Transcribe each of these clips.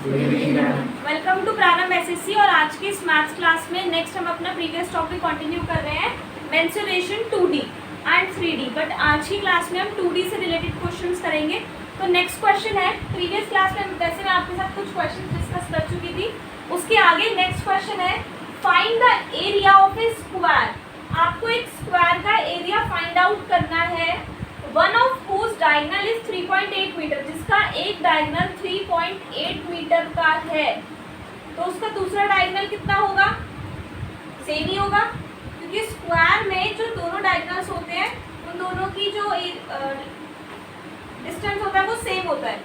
Welcome to प्रारंभ SSC. और आज की इस मैथ्स क्लास में नेक्स्ट हम अपना प्रीवियस टॉपिक कंटिन्यू कर रहे हैं, mensuration 2D and 3D। But आज की क्लास में हम 2D से रिलेटेड क्वेश्चंस करेंगे। तो नेक्स्ट क्वेश्चन है, प्रीवियस क्लास में जैसे मैं आपके साथ कुछ क्वेश्चन डिस्कस कर चुकी थी, उसके आगे नेक्स्ट क्वेश्चन है, find the area of a square. आपको एक स्क्वायर का एरिया फाइंड आउट करना है, one of whose diagonal is 3.8 metre, जिसका एक डायगोनल 3.8 मीटर का है। तो उसका दूसरा डायगोनल कितना होगा? सेम ही होगा, क्योंकि स्क्वायर में जो दोनों डायगोनल्स होते हैं उन दोनों की जो डिस्टेंस होता है वो सेम होता है।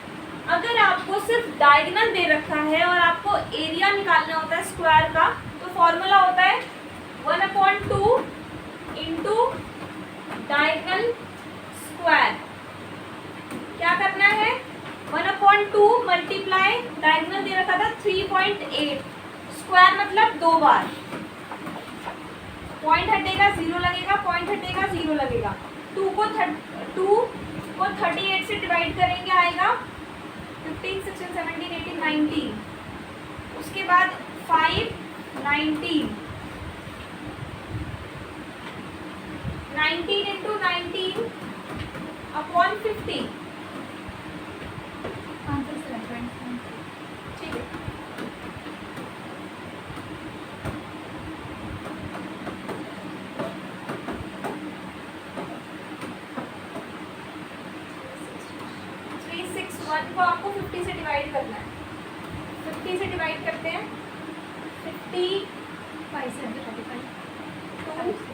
अगर आपको सिर्फ डायगोनल दे रखा है और आपको एरिया निकालना होता है स्क्वायर का, तो फॉर्मूला होता है 1/2 इंटू डायगोनल स्क्वायर। क्या करना है? 1/2 मल्टीप्लाई, डायगोनल दे रखा था 3.8, स्क्वायर मतलब 2 बार, पॉइंट हटेगा 0 लगेगा, पॉइंट हटेगा 0 लगेगा। 2 को 38 से डिवाइड करेंगे, आएगा 15, 16, 17, 18, 19। उसके बाद 5, 19 इंटू 19 अपॉन 50। ठीक है, को आपको 50 से डिवाइड करना है। 50 से डिवाइड करते हैं, 50 5 से 35, तो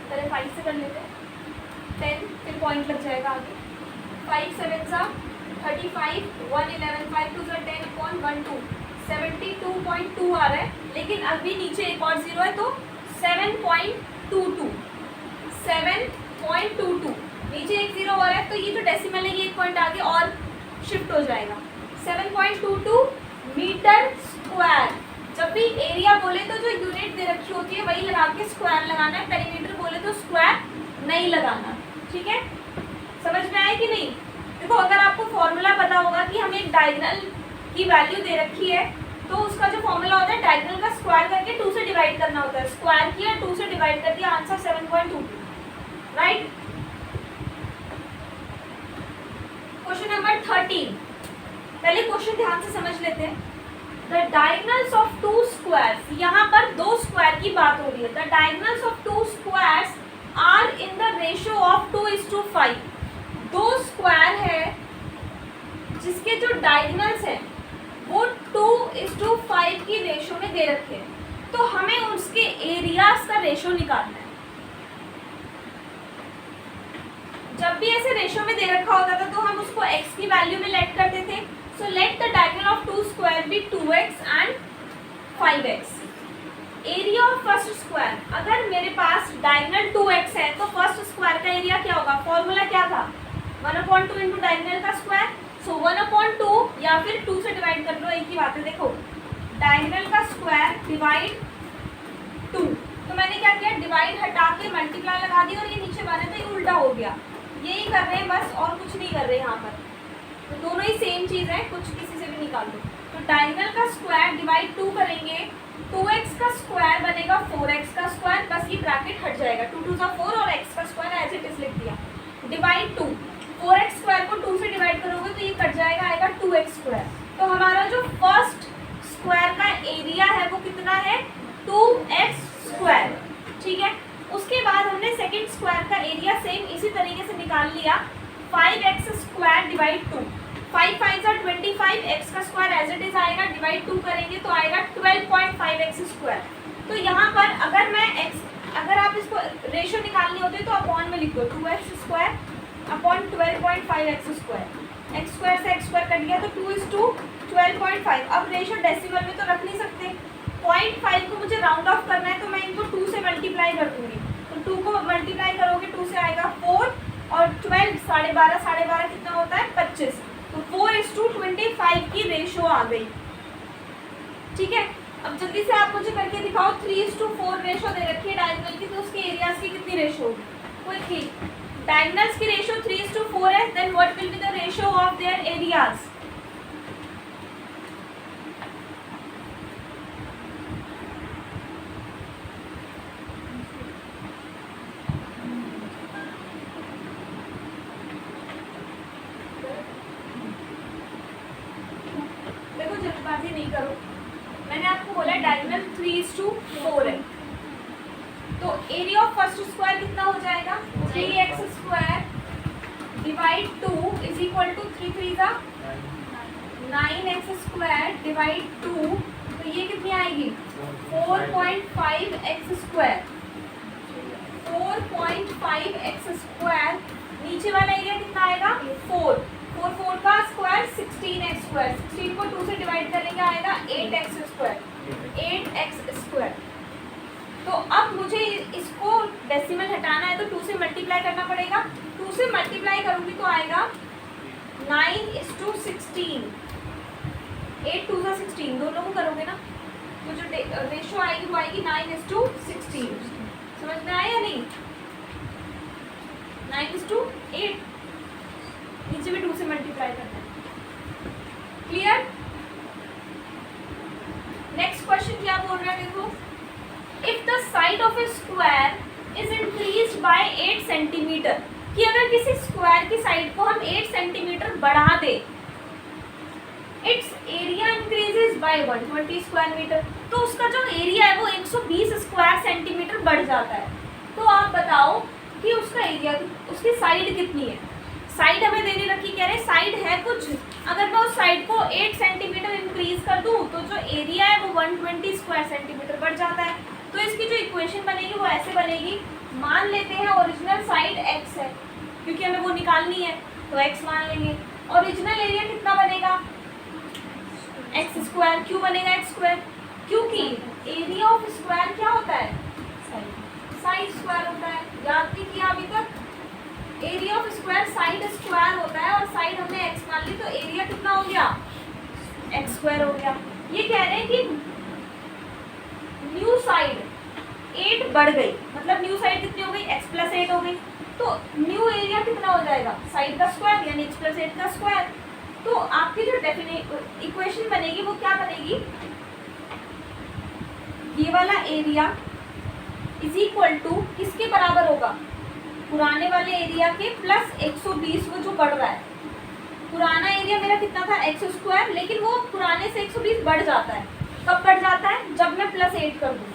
पहले 5 से कर लेते हैं, 10, फिर पॉइंट लग जाएगा आगे। 5 7 सा 35, 1 11, 5 2 सा 10 अपॉन 1 2, 72.2 आ रहा है। लेकिन अभी नीचे एक और जीरो है, तो 7.22, 7.22 नीचे एक जीरो हो रहा है, तो ये जो डेसिमल है ये एक पॉइंट आगे और शिफ्ट हो जाएगा। 7.22 मीटर स्क्वायर। जब भी एरिया बोले तो जो यूनिट दे रखी होती है वही लगा के स्क्वायर लगाना है, पेरीमीटर बोले तो स्क्वायर नहीं लगाना। ठीक है, समझ में आया कि नहीं? देखो, अगर आपको फॉर्मूला पता होगा कि हमें एक डायगोनल की वैल्यू दे रखी है, तो उसका जो फॉर्मूला होता है डायगोनल का स्क्वायर करके 2 से डिवाइड करना होता है। स्क्वायर किया, 2 से डिवाइड कर दिया, आंसर 7.22, राइट। क्वेश्चन नंबर 13, पहले क्वेश्चन ध्यान से समझ लेते हैं। द डायगोनल्स ऑफ 2 स्क्वायर्स, यहाँ पर 2 स्क्वायर की बात हो रही है। The diagonals of 2 squares are in the ratio of 2:5। 2 square है जिसके जो डायगोनल्स हैं वो 2:5 की रेशियो में दे रखे हैं, तो हमें उसके एरियाज का रेशियो निकालना है। जब भी ऐसे रेशियो में दे रखा होता था तो हम उसको x की वैल्यू में लेट करते थे। So let the diagonal of 2 square be 2x and 5x। Area of first square, अगर मेरे पास डायगोनल 2x है तो फर्स्ट स्क्वायर का एरिया क्या होगा? फॉर्मूला क्या था? 1/2 इंटू डायगोनल का स्क्वायर। सो 1/2 या फिर 2 से डिवाइड कर लो, एक ही बात है। देखो, डायगोनल का स्क्वायर डिवाइड 2, तो मैंने क्या किया? डिवाइड हटा के मल्टीप्लाई लगा दी, और ये नीचे बने तो ये उल्टा हो गया। यही कर रहे हैं बस, और कुछ नहीं कर रहे यहाँ पर। तो दोनों ही सेम चीज़ है, कुछ किसी से भी निकाल दो। तो डायगोनल का स्क्वायर डिवाइड 2 करेंगे, 2x का स्क्वायर बनेगा 4x का स्क्वायर, बस ये ब्रैकेट हट जाएगा। 2 2 सा 4 और x का स्क्वायर एज इट इज लिख दिया। डिवाइड 2, 4x स्क्वायर को 2 से डिवाइड करोगे तो ये कट जाएगा, आएगा 2x स्क्वायर। तो हमारा जो फर्स्ट स्क्वायर का एरिया है वो कितना है? 2x square. ठीक है, उसके बाद हमने सेकंड स्क्वायर का एरिया सेम इसी तरीके से निकाल लिया। 5x स्क्वायर डिवाइड 2, 5 5 सा 25, x का स्क्वायर एज इट इज आएगा, डिवाइड 2 करेंगे तो आएगा 12.5x स्क्वायर। तो यहाँ पर अगर आप इसको रेशियो निकालनी होती है तो अपॉन में लिख दो, 2x square upon 12.5x square. x square से x स्क्वायर कट गया तो 2:12.5। अब रेशियो डेसिमल में तो रख नहीं सकते, 0.5 को मुझे राउंड ऑफ करना है, तो मैं इनको 2 से मल्टीप्लाई कर दूंगी। तो 2 को मल्टीप्लाई करोगे 2 से आएगा 4, और 12 12.5 कितना होता है? 25। तो 4:25 की रेशियो आ गई। ठीक है, अब जल्दी से आप मुझे करके दिखाओ, 3:4 रेशियो दे रखी है डायगोनल की, तो उसके एरियाज की कितनी रेशियो होगी? क्विकली, डायगोनल्स की रेशियो 3:4 है, then what will be the ratio of their areas? नहीं करो, मैंने आपको बोला डायगोनल 3:4 है, तो एरिया ऑफ फर्स्ट स्क्वायर कितना हो जाएगा 3x² divide 2 is equal to 3 3 का 9x² डिवाइड 2, तो ये कितनी आएगी 4.5x²। 4.5x², नीचे वाला एरिया कितना आएगा 4 का स्क्वायर 16x², 16 को 2 से डिवाइड करेंगे आएगा 8x²। तो अब मुझे इसको डेसिमल हटाना है तो 2 से मल्टीप्लाई करना पड़ेगा, 2 से मल्टीप्लाई करूंगी तो आएगा 9:16, 8 2 16, दोनों को करोगे ना तो जो रेशो आएगी वो आएगी 9:16। समझ में आया या नहीं? 9:8, नीचे भी 2 से मल्टीप्लाई करना है। क्लियर? नेक्स्ट क्वेश्चन क्या बोल रहा है देखो, if the side of a square is increased by 8 centimetre, कि अगर किसी स्क्वायर की साइड को हम 8 सेंटीमीटर बढ़ा दे, its area increases by 120 square metre, तो उसका जो एरिया है वो 120 स्क्वायर सेंटीमीटर बढ़ जाता है। तो आप बताओ कि उसका एरिया, उसकी साइड कितनी है? साइड हमें देने रखी, कह रहे साइड है कुछ, अगर मैं उस साइड को 8 सेंटीमीटर इंक्रीज कर दूं तो जो एरिया है वो 120 स्क्वायर सेंटीमीटर बढ़ जाता है। तो इसकी जो इक्वेशन बनेगी वो ऐसे बनेगी, मान लेते हैं ओरिजिनल साइड x है क्योंकि हमें वो निकालनी है, तो x मान लेंगे। ओरिजिनल एरिया कितना बनेगा x²। क्यों बनेगा x²? क्योंकि एरिया ऑफ स्क्वायर क्या होता है साइड स्क्वायर होता है। याद नहीं किया अभी तक? Area of square side square होता है और साइड हमने x मान ली तो एरिया कितना हो गया x² हो गया। ये कह रहे हैं कि न्यू साइड 8 बढ़ गई, मतलब न्यू साइड कितनी हो गई x+8 हो गई, तो न्यू एरिया कितना हो जाएगा साइड का स्क्वायर यानी x+8 का स्क्वायर। तो आपकी जो इक्वेशन बनेगी वो क्या बनेगी, ये वाला एरिया इज इक्वल टू किसके बराबर होगा, पुराने वाले एरिया के प्लस 120 वो जो बढ़ रहा है। पुराना एरिया मेरा कितना था x², लेकिन वो पुराने से 120 बढ़ जाता है। कब बढ़ जाता है? जब मैं +8 कर दूँ।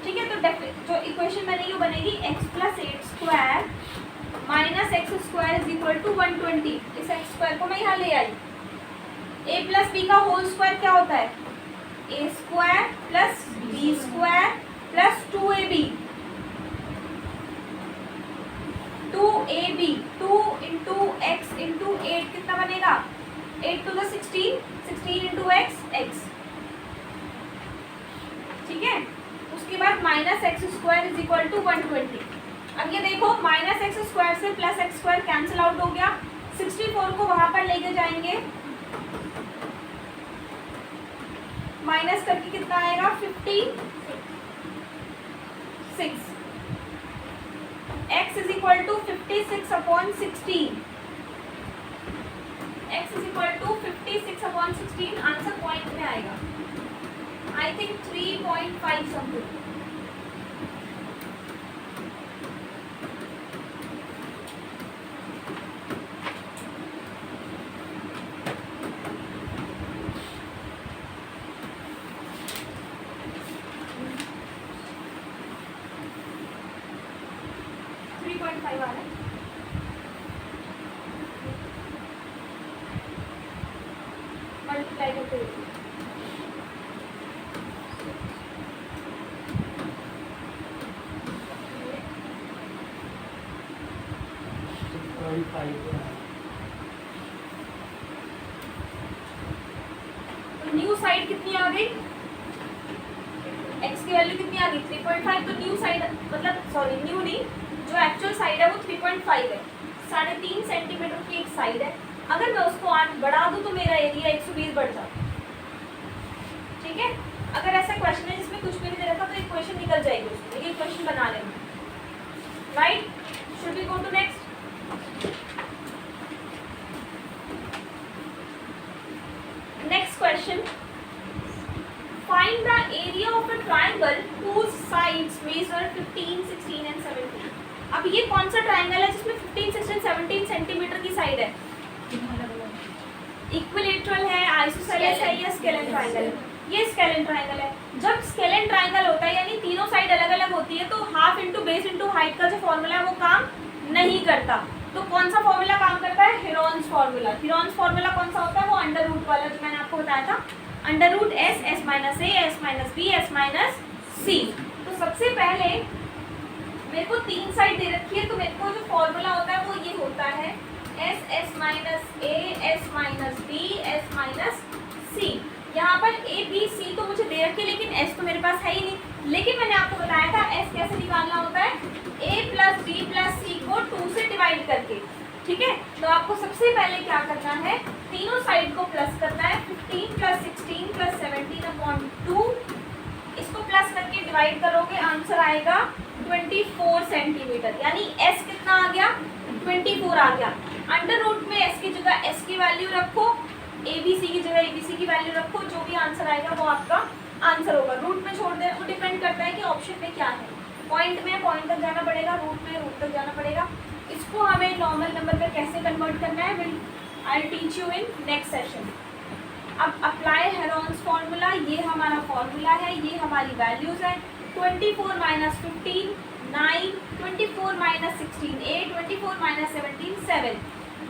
ठीक है, तो जो इक्वेशन बनेगी वो बनेगी x+8² minus x² is equal to 120। इस x² को मैं यहाँ ले आई। a+b का होल स्क्वायर क्या होता है a² + b² + 2ab 2 into x into 8 कितना बनेगा 8 to the 16 इंटू x। ठीक है, उसके बाद -x² इज इक्वल टू 120। अब ये देखो -x² से +x² कैंसिल आउट हो गया, 64 को वहां पर लेके जाएंगे, माइनस करके कितना आएगा 56। x is equal to 56/16, x is equal to 56/16, answer point में आएगा आई थिंक 3.5 समथिंग। मल्टीप्लाई करते हुए तो न्यू साइड कितनी आ गई, x की वैल्यू कितनी आ गई 3.5। तो न्यू साइड मतलब सॉरी न्यू नहीं, जो एक्चुअल साइड है वो 3.5 है, 3.5 सेंटीमीटर की एक साइड है। अगर मैं उसको 8 बढ़ा दूं तो मेरा एरिया 120 बढ़ जाता। ठीक है, अगर ऐसा क्वेश्चन है जिसमें कुछ भी नहीं दे रखा तो इक्वेशन निकल जाएगी उसमें, ये इक्वेशन बना लेना। Right, should we go to next. Next question, find the area of a triangle whose sides measure 15, 16 and 17। अब ये कौन सा ट्रायंगल है जिसमें 15, 16, 17 सेंटीमीटर की साइड है? इक्विलेटरल है, आइसोसेलेस हाइपोटेन्यूज है, ये स्केलेन ट्राइंगल है, ये स्केलेन ट्राइंगल है। जब स्केलेन ट्राइंगल होता है यानी तीनों साइड अलग अलग होती है, तो half into base into height का जो फॉर्मूला है वो काम नहीं करता। तो कौन सा फॉर्मूला काम करता है? Heron's formula. हेरोन्स फॉर्मूला कौन सा होता है? वो अंडर रूट वाला जो मैंने आपको बताया था, under root S, S minus A, S minus B, S minus C. तो सबसे पहले मेरे को तीन साइड दे रखी है, तो मेरे को जो फॉर्मूला होता है वो ये होता है S, S minus A, S minus B, S minus C. यहाँ पर ए बी सी तो मुझे दे रखी है, लेकिन एस तो मेरे पास है ही नहीं। लेकिन मैंने आपको बताया था एस कैसे निकालना होता है, ए प्लस बी प्लस सी को 2 से डिवाइड करके। ठीक है, तो आपको सबसे पहले क्या करना है, तीनों साइड को प्लस करना है। 15 प्लस 16 प्लस 17 अपॉन 2, इसको प्लस करके डिवाइड करोगे, आंसर आएगा 24 सेंटीमीटर। यानी एस कितना आ गया? 24 आ गया। अंडर रूट में एस की जगह एस की वैल्यू रखो, ए बी सी की जगह ए बी सी की वैल्यू रखो, जो भी आंसर आएगा वो आपका आंसर होगा। रूट में छोड़ दे, वो डिपेंड करता है कि ऑप्शन में क्या है। पॉइंट में पॉइंट तक जाना पड़ेगा, रूट में रूट तक जाना पड़ेगा। इसको हमें नॉर्मल नंबर पे कैसे कन्वर्ट करना है, will I teach you in next session. अब अप्लाई हेरोन्स फॉर्मूला, ये हमारा फॉर्मूला है, ये हमारी वैल्यूज है। 24 माइनस 15 9, 24 माइनस 16 8, 24 माइनस 17 7,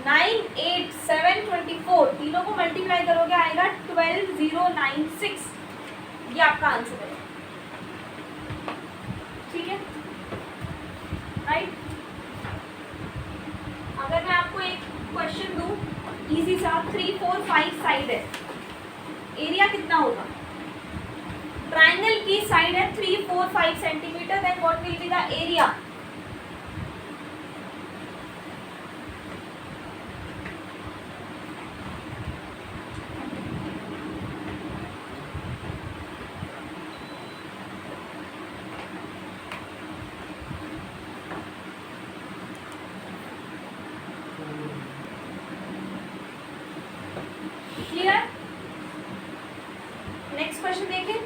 9 8 7 24, तीनों को मल्टीप्लाई करोगे आएगा 12096। ये आपका आंसर है। ठीक है, राइट। अगर मैं आपको एक क्वेश्चन दूं इजी सा, 3 4 5 साइड है, एरिया कितना होगा? ट्राइंगल की साइड है 3 4 5 centimetre, then what will be the area? Clear? Next question देखें।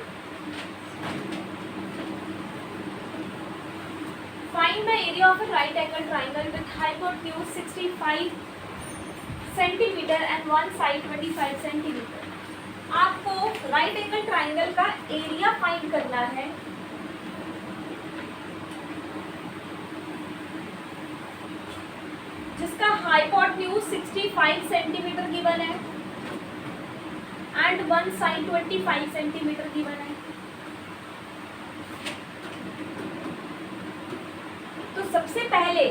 Find the area of a right angle triangle with hypotenuse 65 centimetre and one side 25 centimetre. आपको right angle triangle का area find करना है। जिसका hypotenuse 65 centimetre given है and one side 25 centimetre given है। तो सबसे पहले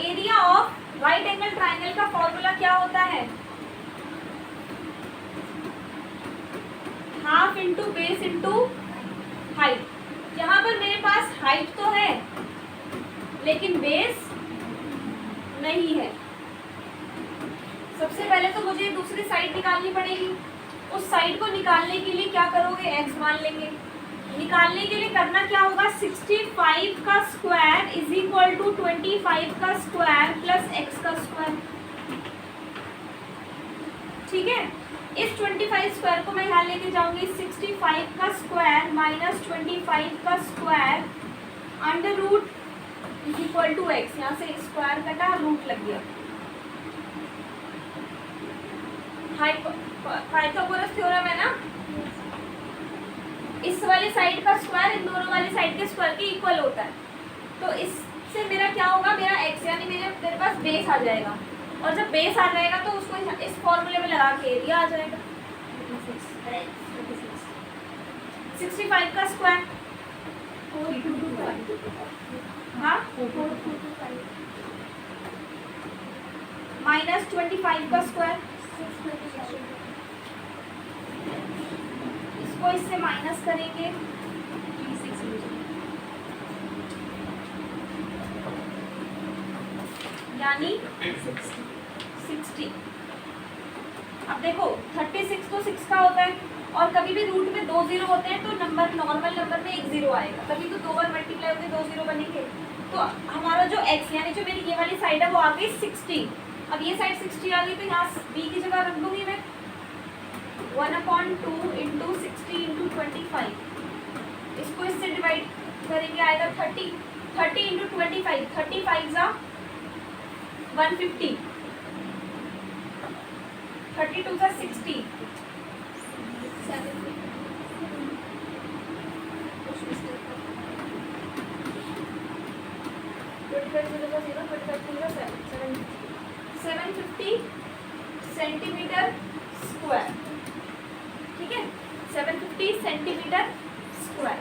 area of right angle triangle का फॉर्मूला क्या होता है? Half into base into height. यहाँ पर मेरे पास हाइट तो है लेकिन बेस नहीं है। सबसे पहले तो मुझे दूसरी साइड निकालनी पड़ेगी। उस साइड को निकालने के लिए क्या करोगे? एक्स मान लेंगे। निकालने के लिए करना क्या होगा? 65 का स्क्वायर इज इक्वल टू 25 का स्क्वायर प्लस एक्स का स्क्वायर। ठीक है, इस 25 स्क्वायर को मैं यहाँ लेके जाऊंगी। 65 का स्क्वायर माइनस 25 का square under root is equal to x. यहाँ से स्क्वायर कटा, रूट लग गया। पाइथागोरस थ्योरम है ना, इस वाली साइड का स्क्वायर इन दोनों वाली साइड के स्क्वायर के इक्वल होता है। तो इससे मेरा क्या होगा? मेरा एक्स यानी मेरे पास बेस आ जाएगा, और जब बेस आ जाएगा तो उसको इस फॉर्मूले में लगा के एरिया आ जाएगा। 65 का स्क्वायर, हाँ, माइनस 25 का स्क्वायर, इसको इससे माइनस करेंगे, यानी 60। अब देखो 36 तो 6 का होता है, और कभी भी रूट में 2 जीरो होते हैं तो नंबर नॉर्मल नंबर में 1 जीरो आएगा। कभी तो 2 बार मल्टीप्लाई होकर 2 जीरो बनेंगे। तो हमारा जो x यानी जो मेरी ये वाली साइड है वो आ गई 60। अब ये साइड 60 आ गई तो यहाँ b की जगह रख दूंगी मैं 1/2 इंटू 60 इंटू 25। इसको इससे डिवाइड करेंगे, आएगा 30। 30 इंटू 25, 35 जा 150, 32 जा 60, 750 सेंटीमीटर स्क्वायर, ठीक है, 750 सेंटीमीटर स्क्वायर।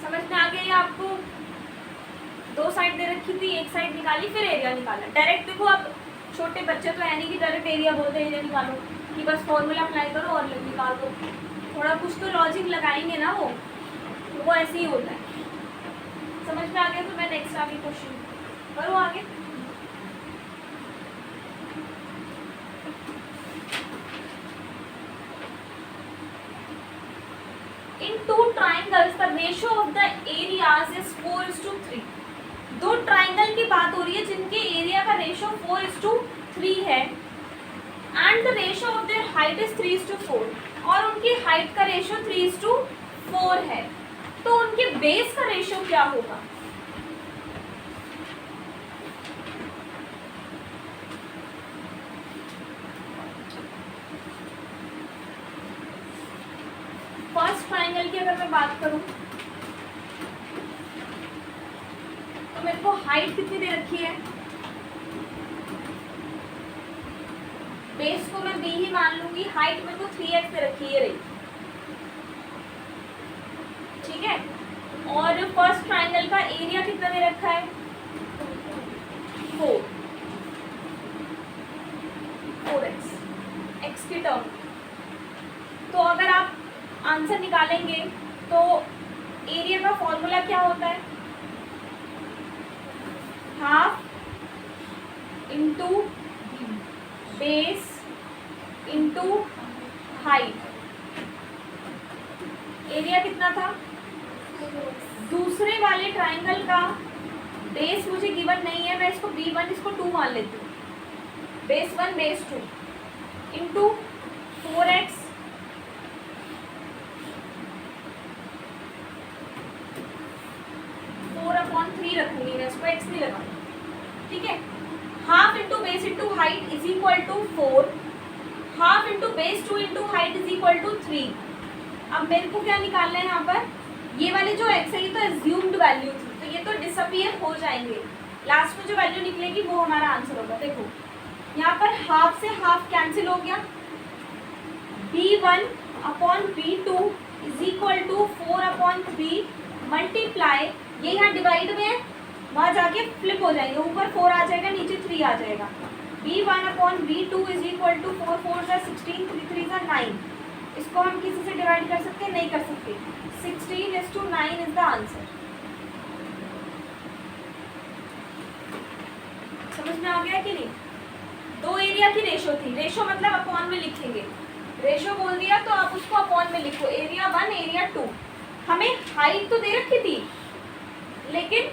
समझ में आ गया? आपको दो साइड दे रखी थी, एक साइड निकाली, फिर एरिया निकाला। डायरेक्ट देखो, अब छोटे बच्चे तो है नहीं कि डायरेक्ट एरिया बोलते हैं एरिया निकालो, कि बस फॉर्मूला अप्लाई करो और निकाल दो। थोड़ा कुछ तो लॉजिक लगाएंगे ना, वो ऐसे ही होता है। समझ में आ गया? तो मैं नेक्स्ट आगे क्वेश्चन करूँ आगे। In two triangles the ratio of the areas is 4:3। दो ट्राइंगल की बात हो रही है जिनके एरिया का रेशियो 4:3 है, and the ratio of their height is 3:4, और उनकी हाइट का रेशियो 3:4 है, तो उनके बेस का रेशियो क्या होगा? फर्स्ट ट्राइंगल की अगर मैं बात करूं तो मेरे को हाइट कितनी दे रखी है? बेस को मैं b ही मान लूंगी, हाइट मेरे को 3x दे रखी है रही, ठीक है। और फर्स्ट ट्राइंगल का एरिया कितना दे रखा है? 4x, x की टर्म। तो अगर आप आंसर निकालेंगे तो एरिया का फॉर्मूला क्या होता है? Half into base into height. Area कितना था? दूसरे वाले ट्राइंगल का बेस मुझे गिवन नहीं है, मैं इसको b1 इसको 2 मान लेती हूँ, बेस 1 बेस 2 इंटू 4x 4/3 रखूंगी मैं, इसको x नहीं लगाऊंगी, ठीक है। Half into base into height is equal to 4, half into base 2 into height is equal to 3। अब मेरे को क्या निकालना है यहाँ पर? ये वाली जो x है ये तो एज्यूम्ड वैल्यू थी, तो ये तो डिसअपियर हो जाएंगे, लास्ट में जो वैल्यू निकलेगी वो हमारा आंसर होगा। देखो यहाँ पर हाफ से हाफ कैंसिल हो गया, b1 upon b2 is equal to 4/3 multiply, ये यहाँ डिवाइड में है, वहाँ जाके फ्लिप हो जाएंगे, ऊपर 4 आ जाएगा, नीचे 3 आ जाएगा। b1 upon b2 is equal to 4 4 16 3 3 9। इसको हम किसी से डिवाइड कर सकते हैं? नहीं कर सकते। 16:9 इज द आंसर। समझ में आ गया कि नहीं? दो एरिया की रेशो थी, रेशो मतलब अपॉन में लिखेंगे, रेशो बोल दिया तो आप उसको अपॉन में लिखो, एरिया 1 एरिया 2। हमें हाइट तो दे रखी थी लेकिन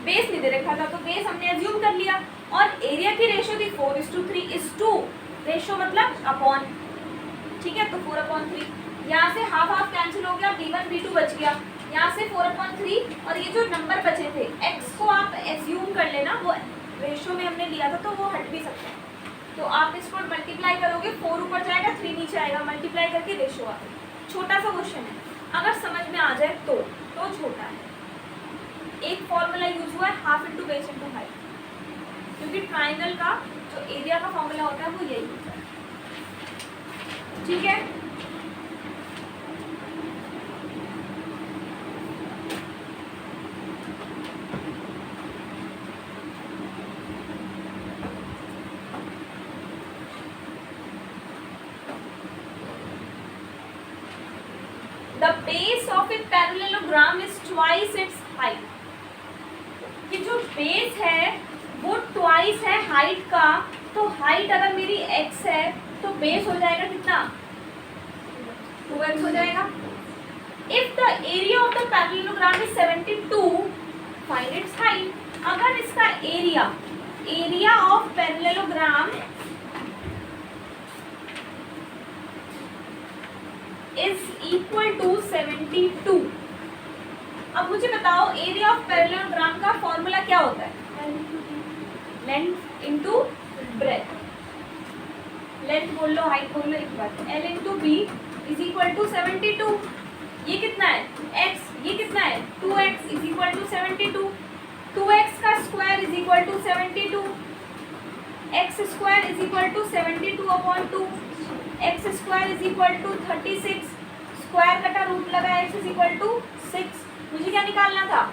बेस नहीं दे रखा था, तो बेस हमने एज्यूम कर लिया, और एरिया की रेशो थी 4:3:2, रेशो मतलब अपॉन, ठीक है। तो 4/3, यहाँ से हाफ हाफ कैंसिल हो गया, b1 b2 बच गया, यहाँ से 4/3, और ये जो नंबर बचे थे x को आप एज्यूम कर लेना, वो रेशो में हमने लिया था तो वो हट भी सकता है। तो आप इसको मल्टीप्लाई करोगे, 4 ऊपर जाएगा 3 नीचे आएगा, मल्टीप्लाई करके रेशो आ गई। छोटा सा क्वेश्चन है, अगर समझ में आ जाए तो छोटा है। एक फॉर्मूला यूज हुआ है, half into base into height, क्योंकि ट्राइंगल का जो एरिया का फॉर्मूला होता है वो यही होता है, ठीक है। The base of a parallelogram is twice its height। कि जो बेस है वो ट्वाइस है हाइट का, तो हाइट अगर मेरी x है तो बेस हो जाएगा कितना? 2x हो जाएगा। If the area of the parallelogram is 72, find its height। अगर इसका area of parallelogram is equal to 72। अब मुझे बताओ एरिया ऑफ पैरेललोग्राम का फॉर्मूला क्या होता है? Length into breadth. लेंथ बोल लो, हाइट बोल लो, एक बार l into B is equal to 72। ये कितना है x, ये कितना है 2x is equal to 72, 2x का square is equal to 72, x square is equal to 72/2, x square is equal to 36, square कटा रूट लगा x इज इक्वल टू 6। मुझे क्या निकालना था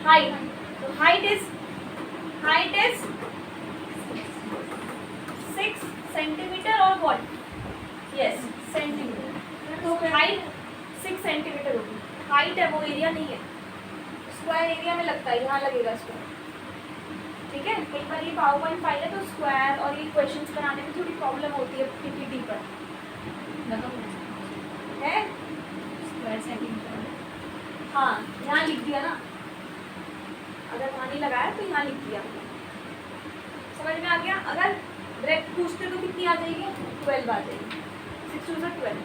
हाइट, तो हाइट इज 6 सेंटीमीटर और व्हाट, यस सेंटीमीटर, तो हाइट 6 सेंटीमीटर होगी, हाइट है वो एरिया नहीं है, स्क्वायर एरिया में लगता है, यहाँ लगेगा स्क्वायर, ठीक है। कई बार ये पावर पॉइंट फाइल है तो स्क्वायर और ये क्वेश्चंस बनाने में थोड़ी प्रॉब्लम होती है पीपीटी पर, है स्क्वायर सेंटीमीटर, हाँ यहाँ लिख दिया ना, अगर वहाँ नहीं लगाया तो यहाँ लिख दिया, समझ में आ गया। अगर डायरेक्ट पूछते तो कितनी आ जाएगी 12 आ जाएगी, 6 2 12,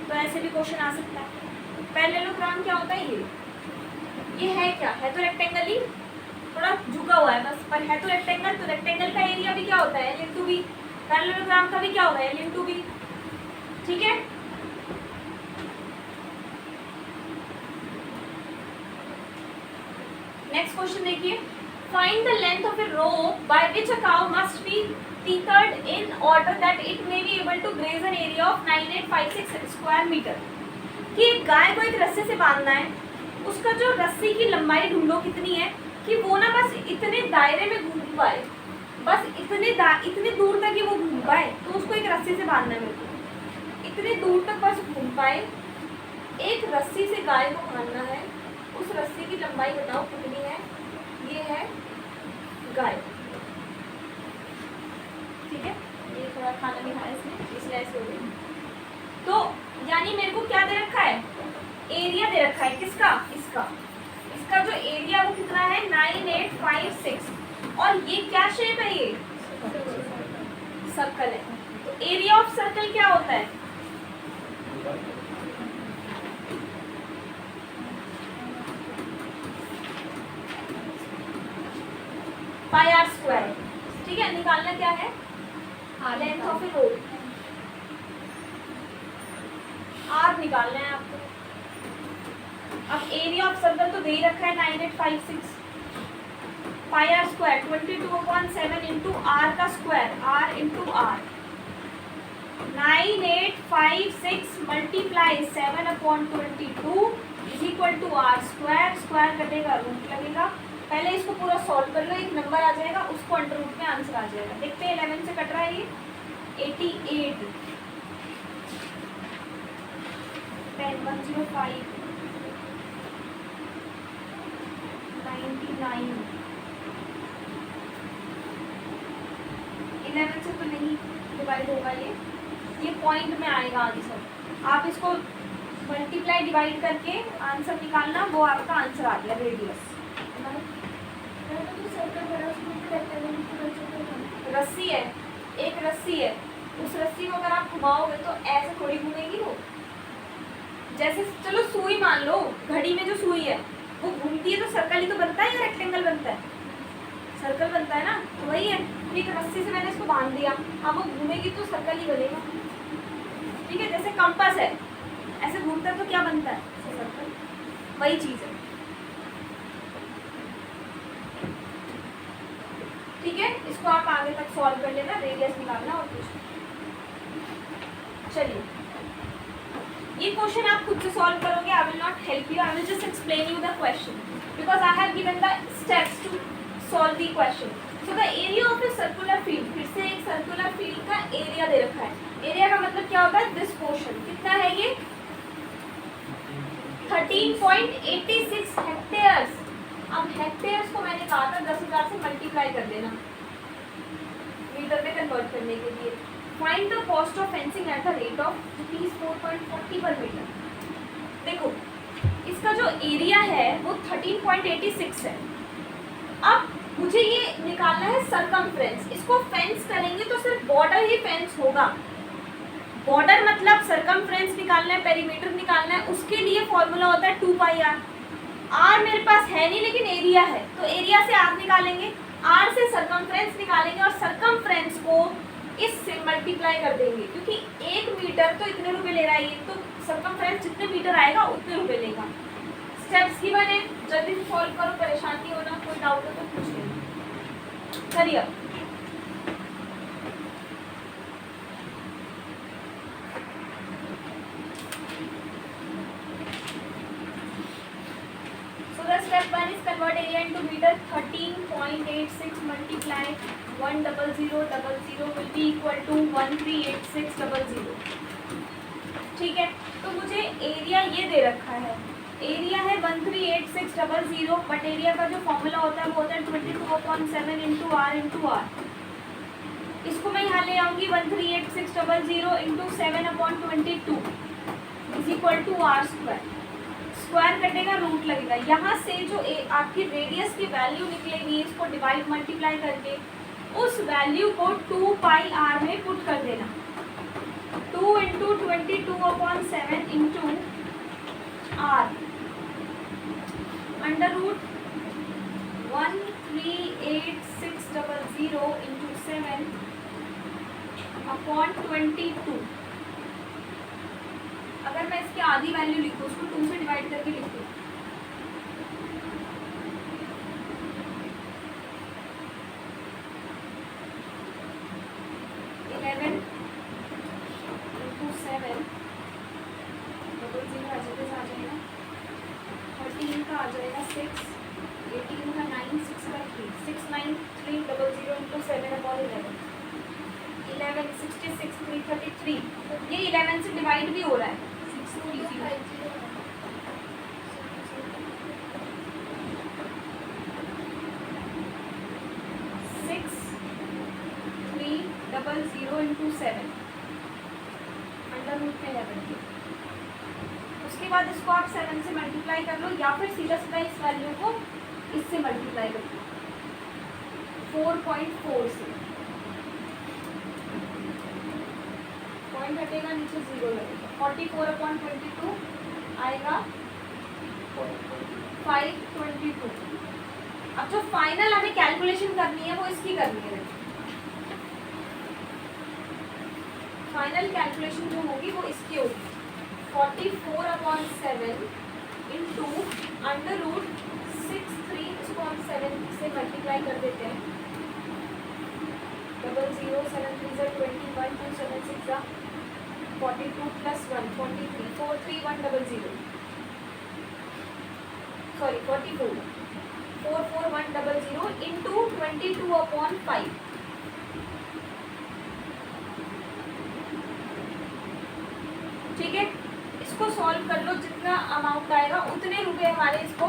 तो ऐसे भी क्वेश्चन आ सकता है। पैरेललोग्राम क्या होता है, ये है क्या, है तो रेक्टेंगल ही, थोड़ा झुका हुआ है बस, पर है तो रेक्टेंगल, तो रेक्टेंगल का एरिया भी क्या होता है L/B, पैरेललोग्राम का भी क्या होगा L/B, ठीक है। नेक्स्ट क्वेश्चन देखिए, find the length of a rope by which a cow must be tethered in order that it may be able to graze an area of 9856 square metre, कि एक गाय को एक रस्से से बांधना है, उसका जो रस्सी की लंबाई ढूंढो कितनी है कि वो ना बस इतने दायरे में घूम पाए, बस इतने दूर तक ही वो घूम पाए, तो उसको एक रस्सी से बांधना है मेरे को, इतने दूर तक बस घूम पाए, एक रस्सी से गाय को बांधना है, उस रस्सी की लंबाई बताओ कितनी है, ये है गाय, ठीक है। ये थोड़ा खाना नहीं खाया इसने इसलिए ऐसे हो गई, तो यानी मेरे को क्या दे रखा है, एरिया दे रखा है, किसका, इसका जो एरिया वो कितना है 9856, और ये क्या शेप है, ये सर्कल है, तो एरिया ऑफ सर्कल क्या होता है, पाई आर स्क्वायर, ठीक है। निकालना क्या है, length of a rope, R निकालना है आपको। अब एरिया ऑफ सर्कल तो दे ही रखा है 9856, pi R square 22/7 into R का square, R into R, 9856 multiply 7/22 is equal to R square, square कटेगा रूट लगेगा, पहले इसको पूरा सॉल्व कर लो, एक नंबर आ जाएगा, उसको अंडर रूट में आंसर आ जाएगा। देखते हैं 11 से कट रहा है ये 88, 10 105 99, 11 से तो नहीं डिवाइड होगा, ये पॉइंट में आएगा आंसर, आप इसको मल्टीप्लाई डिवाइड करके आंसर निकालना, वो आपका आंसर आ गया रेडियस। रस्सी है, एक रस्सी है, उस रस्सी को अगर आप घुमाओगे तो ऐसे थोड़ी घूमेगी वो, जैसे चलो सुई मान लो, घड़ी में जो सुई है वो घूमती है तो सर्कल ही तो बनता है या रेक्टेंगल बनता है, सर्कल बनता है ना, तो वही है, एक रस्सी से मैंने इसको बांध दिया, अब वो घूमेगी तो सर्कल ही बनेगा, ठीक है। जैसे कंपास है, ऐसे घूमता है तो क्या बनता है, सर्कल, वही चीज है, ठीक है। इसको आप आगे तक सॉल्व कर लेना, रेडियस निकालना और कुछ। चलिए ये क्वेश्चन आप खुद से सॉल्व करोगे, I will not help you, I will just explain you the question because I have given the steps to solve the question. So the area of a circular field, फिर से एक circular field का area दे रखा है, area का मतलब क्या होता है, दिस पोर्शन, कितना है ये 13.86 हेक्टेयर्स। अब हेक्टेयर्स को मैंने कहा था 10,000 से मल्टीप्लाई कर देना मीटर में कन्वर्ट करने के लिए। Find the cost of fencing at the rate of ₹4.40 पर मीटर। देखो इसका जो एरिया है वो 13.86 है। अब मुझे ये निकालना है सरकमफ्रेंस, इसको फेंस करेंगे तो सिर्फ बॉर्डर ही फेंस होगा, बॉर्डर मतलब सरकमफ्रेंस निकालना है, पेरीमीटर निकालना है, उसके लिए फॉर्मूला होता है 2πr। आर मेरे पास है नहीं लेकिन एरिया है, तो एरिया से आर निकालेंगे, आर से सरकमफ्रेंस निकालेंगे और सरकमफ्रेंस को इससे मल्टीप्लाई कर देंगे, क्योंकि 1 मीटर तो इतने रुपए ले रहा है ये, तो सर्कमफ्रेंस जितने मीटर आएगा उतने रुपए लेगा। स्टेप्स की बने, जल्दी से सॉल्व करो, परेशान नहीं होना, कोई डाउट हो तो पूछ लेना। करिए step 1 is convert area into meter. 13.86 multiply 10000 will be equal to 138600। ठीक है, तो मुझे एरिया ये दे रखा है, एरिया है 138600, बट एरिया का जो फॉर्मूला होता है वो होता है 22/7 इंटू आर इंटू आर। इसको मैं यहाँ ले आऊँगी 138600 into 7/22 is equal to R square. Square कटेगा, रूट लगेगा, यहाँ से जो आपकी रेडियस की वैल्यू निकलेगी इसको डिवाइड मल्टीप्लाई करके उस वैल्यू को 2πr में पुट कर देना। 2 into 22/7 into R under root 138,600 into 7/22। अगर मैं इसकी आधी वैल्यू लिखूँ, उसको 2 से डिवाइड करके लिखूँ, आ जाएगा 6, 18 का 9, 6 का 3, 69300 इंटू 7/11, 11 66 333। ये 11 से डिवाइड भी हो रहा है, 6300 इंटू 7 अंडर रूट में 11। उसके बाद इसको आप 7 से मल्टीप्लाई कर लो, या फिर सीधा सीधा इस वैल्यू को इससे मल्टीप्लाई कर लो 4.4 से। पॉइंट हटेगा, नीचे 0 लगेगा, 44/22 आएगा 522। अब जो फाइनल हमें कैलकुलेशन करनी है वो इसकी करनी है। फाइनल कैलकुलेशन जो होगी वो इसकी होगी 44/7 इंटू अंडर रूट 63, इसको हम 7 से मल्टीप्लाई कर देते हैं, 00 7 3 21 2 7 6 42 प्लस 1 43 43100 सॉरी 44 44100 इंटू 22/5। ठीक है, इसको सॉल्व कर लो, जितना अमाउंट आएगा उतने रुपए हमारे इसको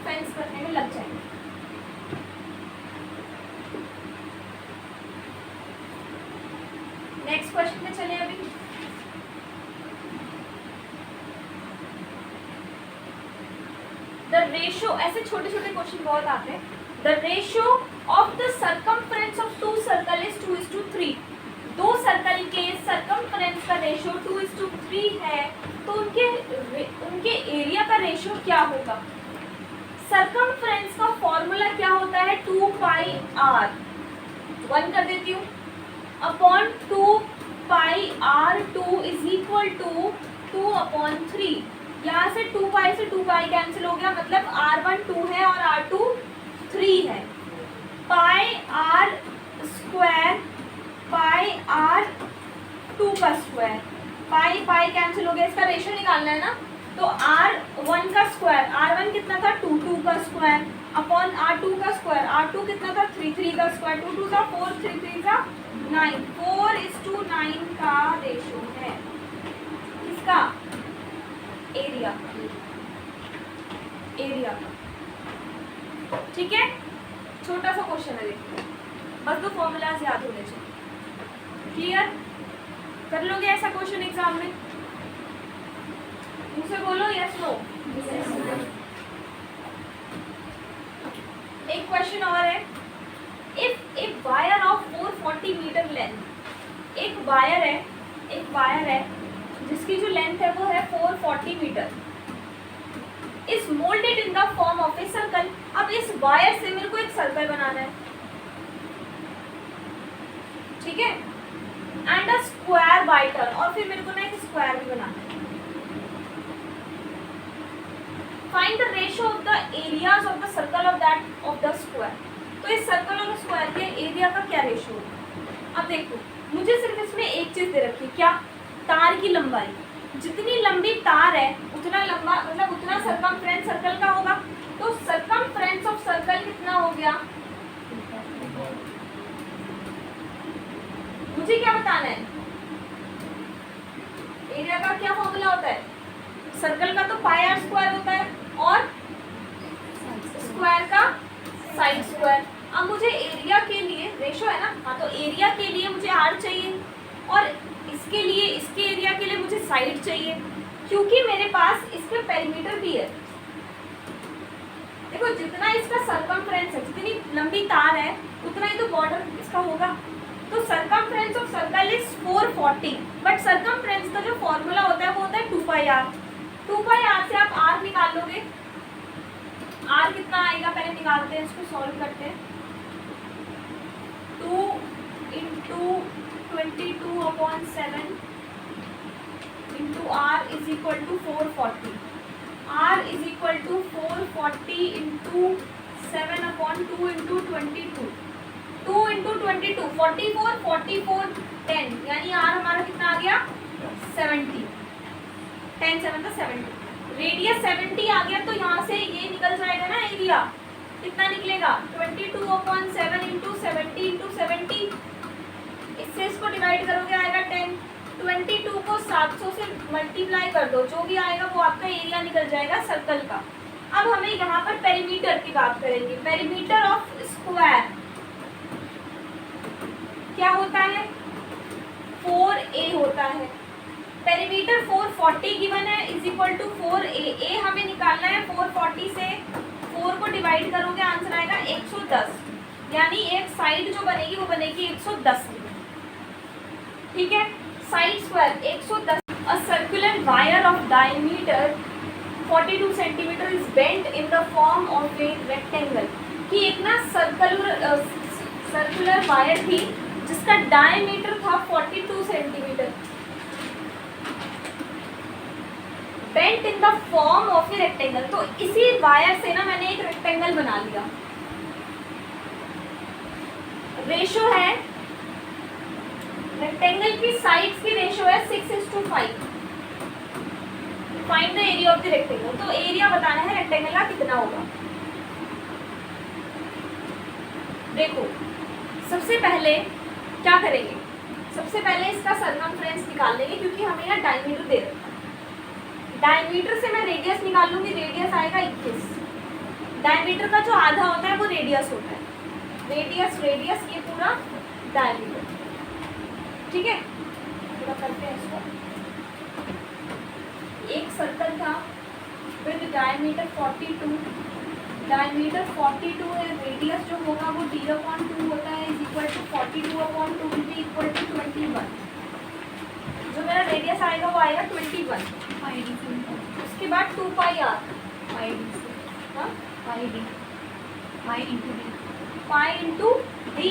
फेंस करने में लग जाएंगे। नेक्स्ट क्वेश्चन पे चले। अभी द रेशियो, ऐसे छोटे छोटे क्वेश्चन बहुत आते हैं। The ratio of the circumference of 2 circle is 2:3। 2 circle के सर्कमफ्रेंस का रेशियो 2:3 है, तो उनके एरिया का रेशियो क्या होगा? सर्कमफ्रेंस का फॉर्मूला क्या होता है? 2πr 1 कर देती हूँ upon 2πr2 is equal to 2/3। यहाँ से 2π से 2π कैंसिल हो गया, मतलब r1 2 है और r2 3 है। πr स्क्वायर πr2 का स्क्वायर, पाई कैंसिल हो गया, इसका रेशियो निकालना है ना, तो r1 का स्क्वायर, r1 कितना था 2 का स्क्वायर अपॉन r2 का स्क्वायर, r2 कितना था 3 का स्क्वायर, 2 का 4 3 का 9, 4:9 का रेशियो है इसका एरिया का। ठीक है, छोटा सा क्वेश्चन है, देखो बस 2 फॉर्मूलाज याद होने चाहिए। क्लियर? कर लोगे ऐसा क्वेश्चन एग्जाम में? मुझसे बोलो यस नो। एक क्वेश्चन और है, if a wire of 440 metre length, एक वायर है जिसकी जो लेंथ है वो है 440 metre, is moulded in the form of a circle. अब इस वायर से मेरे को एक सर्कल बनाना है, ठीक है, and a square by turn, और फिर मेरे को ना एक स्क्वायर भी बनाना है। Find the ratio of the areas of the circle of that of the square. तो इस सर्कल और स्क्वायर के एरिया का क्या रेशियो होगा। अब देखो मुझे सिर्फ इसमें एक चीज दे रखी है, क्या, तार की लंबाई। जितनी लंबी तार है उतना लंबा, मतलब उतना सरकमफ्रेंस सर्कल का होगा। तो सरकमफ्रेंस ऑफ सर्कल कितना हो गया, मुझे क्या बताना है, एरिया का क्या फॉर्मूला होता है, सर्कल का तो पाई आर स्क्वायर होता है और स्क्वायर का साइड स्क्वायर। अब मुझे एरिया के लिए रेशो है ना, हाँ, तो एरिया के लिए मुझे आर चाहिए और इसके लिए, इसके एरिया के लिए मुझे साइड चाहिए, क्योंकि मेरे पास इसके पेरीमीटर भी है। देखो जितना इसका सरकमफ्रेंस है, जितनी लंबी तार है उतना ही तो बॉर्डर इसका होगा। तो circumference of circle is 440, but circumference का जो फॉर्मूला होता है वो होता है 2 पाई आर। 2 पाई आर से आप आर निकाल लोगे, आर कितना आएगा पहले निकालते हैं, इसको सॉल्व करते हैं। 2 × 22/7 into r is equal to 440. r is equal to 440 into 7/2 into 22. 2 into 22 44, 44 10, यानी r हमारा कितना आ गया 70। 10 7 का 70, रेडियस 70 आ गया। तो यहाँ से ये निकल जाएगा ना एरिया, कितना निकलेगा 22/7 into 70 into 70। इससे इसको डिवाइड करोगे आएगा 10। 22 को 700 से मल्टीप्लाई कर दो, जो भी आएगा वो आपका एरिया निकल जाएगा सर्कल का। अब हमें यहाँ पर पेरीमीटर की बात करेंगे। पेरीमीटर ऑफ स्क्वायर क्या होता है, 4a होता है। पेरीमीटर 440 गिवन है is equal to 4a। a हमें निकालना है, 440 से 4 को डिवाइड करोगे आंसर आएगा 110, यानी एक साइड जो बनेगी वो बनेगी 110। ठीक है, side square 110। A circular wire of diameter 42 centimetre is bent in the form of a rectangle. कि एक ना सर्कुलर वायर थी जिसका डायमीटर था 42 centimetre, bent in the form of a rectangle. तो इसी वायर से ना मैंने एक रेक्टेंगल बना लिया। रेशो है रेक्टेंगल की साइड्स की रेशो है 6:5। Find the area of the rectangle. तो एरिया बताना है रेक्टेंगल का कितना होगा। देखो सबसे पहले क्या करेंगे, सबसे पहले इसका सरकमफ्रेंस निकाल लेंगे, क्योंकि हमें यहाँ डायमीटर दे रखा है। डायमीटर से मैं रेडियस निकाल लूंगी, रेडियस आएगा 21। डायमीटर का जो आधा होता है वो रेडियस होता है, रेडियस रेडियस ये पूरा डायमीटर। ठीक है, पूरा करते हैं इसको। एक सर्कल था विद डायमीटर 42, डायमीटर 42 है, रेडियस जो होगा वो d/2 होता है is equal to 42/2 will be equal to 21। जो मेरा रेडियस आएगा वो आएगा 21। उसके बाद 2 pi R, pi into D,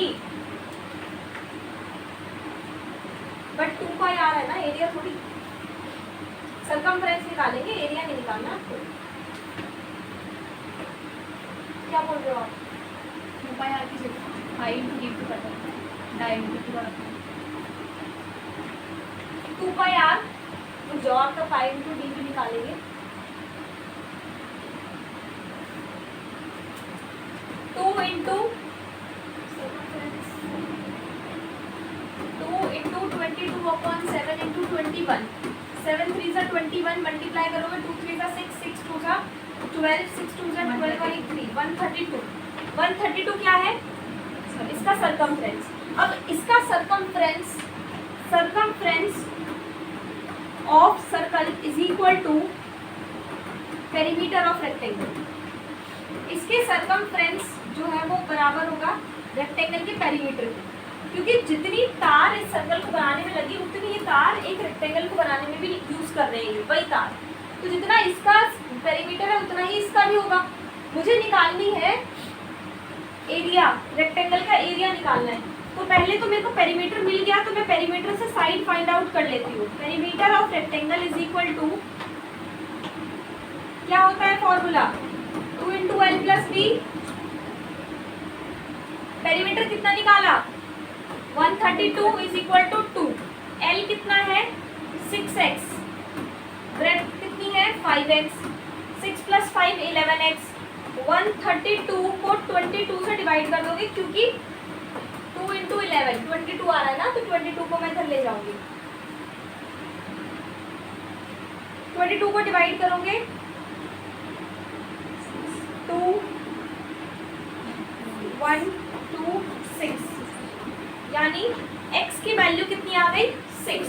but 2 pi R है ना, एरिया थोड़ी। सरकमफ्रेंस निकालेंगे, एरिया नहीं निकालना आपको। क्या बोल रहे हो आप, 2 पाई आर की जगह पाई इंटू डी को करते हैं, डायमीटर पूरा रखना है। 2 पाई आर, तो जो आपका पाई इंटू डी भी निकालेंगे। 2 इंटू 22/7 इंटू 21, 7 3 सा 21, मल्टीप्लाई करोगे 2 3 सा 6, 6 2 सा 12, 6 2 सा 12 और 1 3, 132। 132 क्या है इसका सरकमफ्रेंस। अब इसका circumference of circle is equal to perimeter of rectangle. इसके सरकमफ्रेंस जो है वो बराबर होगा रेक्टेंगल के पेरीमीटर के, क्योंकि जितनी तार इस सर्कल को बनाने में लगी उतनी ये तार एक रेक्टेंगल को बनाने में भी यूज कर रहे हैं वही तार। तो जितना इसका पेरीमीटर है उतना ही इसका भी होगा। मुझे निकालनी है एरिया, रेक्टेंगल का एरिया निकालना है। तो पहले तो मेरे को पेरीमीटर मिल गया, तो मैं पेरीमीटर से साइड फाइंड आउट कर लेती हूँ। Perimeter of rectangle is equal to क्या होता है formula, 2 into L plus B. Perimeter कितना निकाला, 132 इज इक्वल टू 2। एल कितना है 6x, ब्रेथ कितनी है 5x, 6 प्लस 5 11x। 132 को 22 से डिवाइड कर दोगे क्योंकि 2 इंटू 11 22 आ रहा है ना, तो 22 को मैं इधर ले जाऊंगी। 22 को डिवाइड करोगे 2 1 2 6, यानी x की वैल्यू कितनी आ गई 6।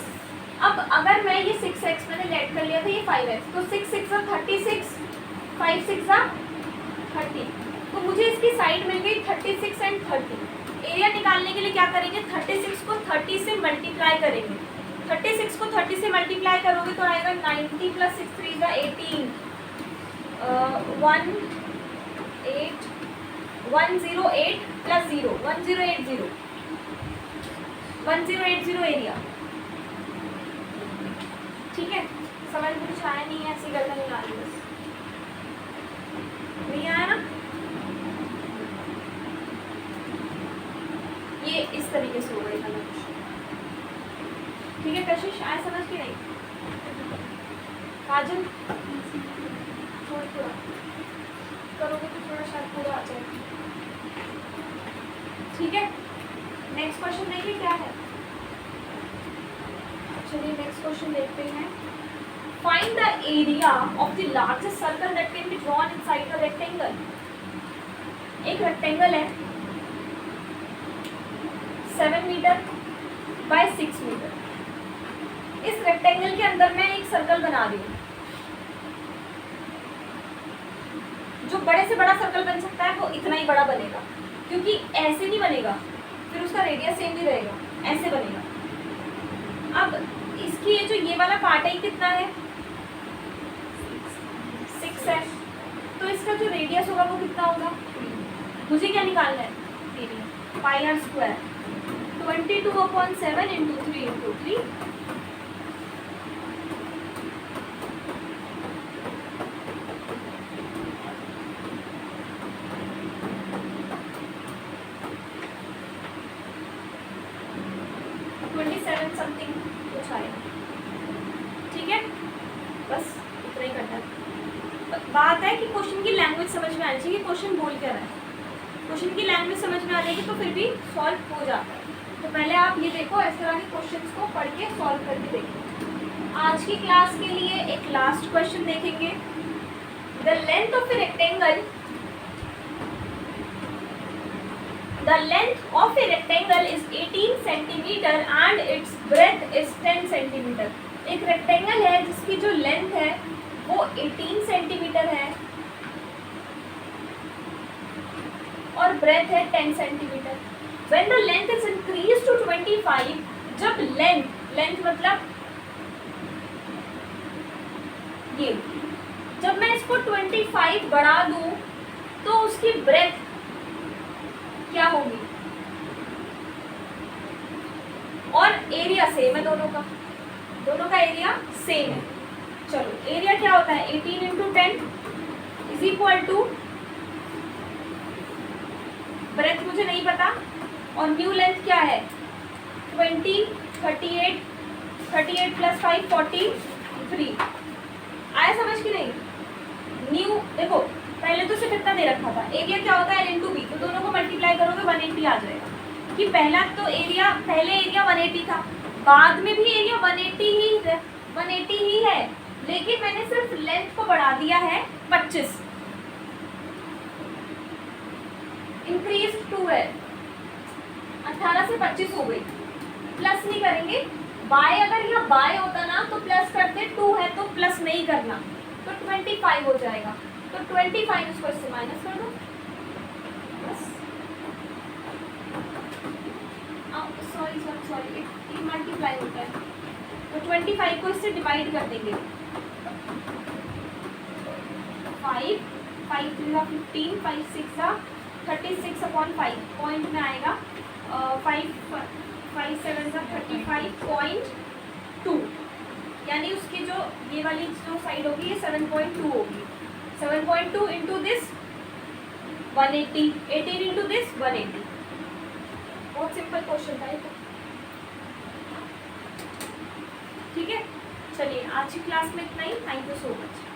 अब अगर मैं ये 6x मैंने लेट कर लिया था, ये 5x, तो 6 6 36, 5 6 30, तो मुझे इसकी साइड मिल गई 36 एंड 30। एरिया निकालने के लिए क्या करेंगे, 36 को 30 से मल्टीप्लाई करेंगे। 36 को 30 से मल्टीप्लाई करोगे तो आएगा 90 प्लस 6 3 का 18, 108 प्लस 0 1080, 1080 एरिया। ठीक है, समझ में कुछ आया नहीं है, ऐसी गलत नहीं आ रही, बस नहीं आया ना। ये इस तरीके से हो गई था कुछ। ठीक है कशिश, आया समझ की नहीं? काजल थोड़ा करोगे तो थोड़ा शायद पूरा आ जाए। ठीक है, नेक्स्ट क्वेश्चन देखिए क्या है। चलिए नेक्स्ट क्वेश्चन देखते हैं। Find the area of the largest circle that can be drawn inside the rectangle. एक रेक्टेंगल है 7 मीटर बाय 6 मीटर। इस रेक्टेंगल के अंदर मैं एक सर्कल बना रही हूँ। जो बड़े से बड़ा सर्कल बन सकता है वो इतना ही बड़ा बनेगा, क्योंकि ऐसे नहीं बनेगा, फिर उसका रेडियस सेम भी रहेगा, ऐसे बनेगा। अब इसकी ये वाला पार्ट है कितना है 6 है, तो इसका जो रेडियस होगा वो कितना होगा, मुझे क्या निकालना है pi R square 22/7 into 3 into 3। Something कुछ आएगा। ठीक है, बस इतना ही करना है। बात है कि क्वेश्चन की लैंग्वेज समझ में आनी चाहिए, क्वेश्चन बोल क्या रहा है। क्वेश्चन की लैंग्वेज समझ में आ जाएगी तो फिर भी सॉल्व हो जाता है। तो पहले आप ये देखो, इस तरह के क्वेश्चंस को पढ़ के सॉल्व करके देखो। आज की क्लास के लिए एक लास्ट क्वेश्चन देखेंगे। The length of a rectangle, the length of a rectangle is 18 centimeter and its breadth is 10 centimeter। एक रेक्टेंगल है जिसकी जो लेंथ है वो 18 सेंटीमीटर है और ब्रेथ है 10 centimetre. When the length is increased to 25, जब लेंथ मतलब ये, जब मैं इसको 25 बढ़ा दूं तो उसकी ब्रेथ क्या होगी, और एरिया सेम है दोनों का एरिया सेम है। चलो एरिया क्या होता है 18 into 10 is equal to, breadth मुझे नहीं पता, और न्यू लेंथ क्या है 20 38 प्लस 5 43। आया समझ की नहीं? न्यू देखो, पहले तो सिर्फ इतना दे रखा था, एरिया क्या होता है L इंटू बी, तो दोनों को मल्टीप्लाई करोगे 180 आ जाएगा। कि पहले एरिया 180 था, बाद में भी एरिया 180 ही है, लेकिन मैंने सिर्फ लेंथ को बढ़ा दिया है 25, इंक्रीज 2 है, 18 से 25 हो गई। प्लस नहीं करेंगे, बाय अगर यहाँ बाय होता ना तो प्लस करते, 2 है तो प्लस नहीं करना, तो 25 हो जाएगा। तो 25 इसको इससे माइनस कर दो, बस। सॉरी ये मल्टीप्लाई होता है, तो 25 को इससे डिवाइड कर देंगे। 5 3 15 5 6 36/5 पॉइंट में आएगा। 5 7 35.2, यानी उसकी जो ये वाली जो साइड होगी ये 7.2 होगी। 7.2 इंटू दिस 180, 18 इंटू दिस 180. बहुत सिंपल क्वेश्चन था ये तो. ठीक है, चलिए आज की क्लास में इतना ही. Thank you so much.